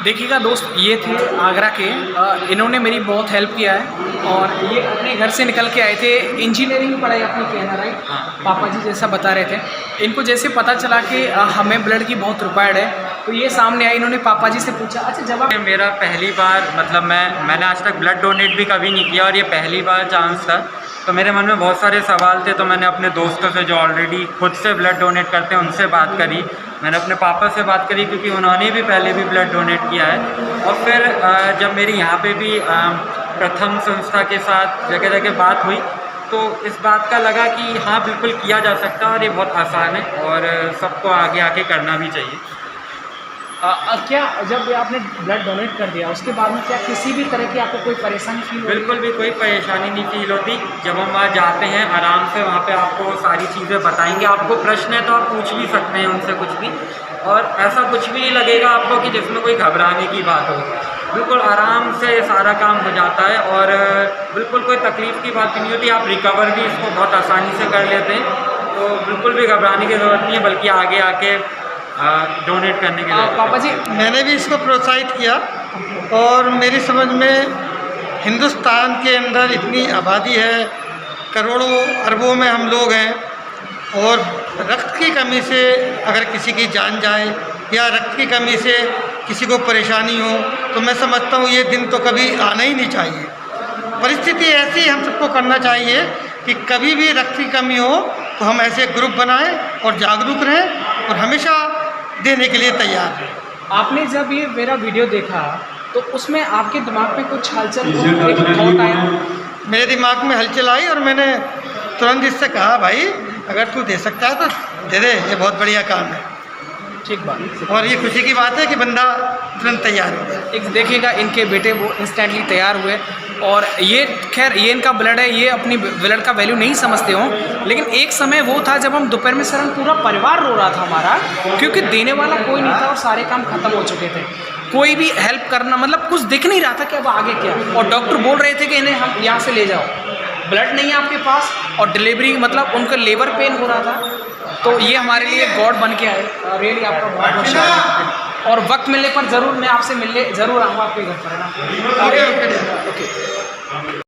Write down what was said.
देखिएगा दोस्त, ये थे आगरा के। इन्होंने मेरी बहुत हेल्प किया है और ये अपने घर से निकल के आए थे, इंजीनियरिंग पढ़ाई अपनी कहना, राइट? पापा जी जैसा बता रहे थे। इनको जैसे पता चला कि हमें ब्लड की बहुत रिक्वायर्ड है, तो ये सामने आए, इन्होंने पापा जी से पूछा। अच्छा, जब आप मेरा पहली बार मतलब मैंने आज तक ब्लड डोनेट भी कभी नहीं किया और ये पहली बार चांस था, तो मेरे मन में बहुत सारे सवाल थे। तो मैंने अपने दोस्तों से जो ऑलरेडी खुद से ब्लड डोनेट करते हैं उनसे बात करी, मैंने अपने पापा से बात करी क्योंकि उन्होंने भी पहले भी ब्लड डोनेट किया है। और फिर जब मेरी यहाँ पे भी प्रथम संस्था के साथ जगह जगह बात हुई, तो इस बात का लगा कि हाँ बिल्कुल किया जा सकता है और ये बहुत आसान है और सबको आगे आके करना भी चाहिए। क्या जब आपने ब्लड डोनेट कर दिया उसके बाद में क्या किसी भी तरह की आपको कोई परेशानी फील हुई? बिल्कुल भी कोई परेशानी नहीं फील होती। जब हम वहाँ जाते हैं आराम से, वहाँ पे आपको सारी चीज़ें बताएंगे। आपको प्रश्न है तो आप पूछ भी सकते हैं उनसे कुछ भी, और ऐसा कुछ भी नहीं लगेगा आपको कि जिसमें कोई घबराने की बात हो। बिल्कुल आराम से सारा काम हो जाता है और बिल्कुल कोई तकलीफ़ की बात नहीं होती। आप रिकवर भी इसको बहुत आसानी से कर लेते हैं, तो बिल्कुल भी घबराने की ज़रूरत नहीं है, बल्कि आगे आके डोनेट करने के लिए। पापा जी, मैंने भी इसको प्रोत्साहित किया और मेरी समझ में हिंदुस्तान के अंदर इतनी आबादी है, करोड़ों अरबों में हम लोग हैं, और रक्त की कमी से अगर किसी की जान जाए या रक्त की कमी से किसी को परेशानी हो, तो मैं समझता हूँ ये दिन तो कभी आना ही नहीं चाहिए। परिस्थिति ऐसी हम सबको करना चाहिए कि कभी भी रक्त की कमी हो तो हम ऐसे ग्रुप बनाएं और जागरूक रहें और हमेशा देने के लिए तैयार हैं। आपने जब ये मेरा वीडियो देखा तो उसमें आपके दिमाग में कुछ हलचल, एक थॉट आया? मेरे दिमाग में हलचल आई और मैंने तुरंत इससे कहा, भाई अगर तू दे सकता है तो दे दे, ये बहुत बढ़िया काम है। ठीक बात। और ये खुशी की बात है कि बंदा तुरंत तैयार हो गया। एक देखिएगा, इनके बेटे वो इंस्टेंटली तैयार हुए, और ये खैर ये इनका ब्लड है, ये अपनी ब्लड का वैल्यू नहीं समझते हों, लेकिन एक समय वो था जब हम दोपहर में सर पूरा परिवार रो रहा था हमारा, क्योंकि देने वाला कोई नहीं था और सारे काम खत्म हो चुके थे। कोई भी हेल्प करना मतलब कुछ दिख नहीं रहा था कि अब आगे क्या, और डॉक्टर बोल रहे थे कि इन्हें हम यहाँ से ले जाओ, ब्लड नहीं है आपके पास, और डिलीवरी मतलब उनका लेबर पेन हो रहा था। तो ये हमारे लिए गॉड बन के आए। रियली आपका बहुत बहुत शुक्रिया, और वक्त मिलने पर ज़रूर मैं आपसे मिलने ज़रूर आऊँगा आपके घर पर, है ना? ओके।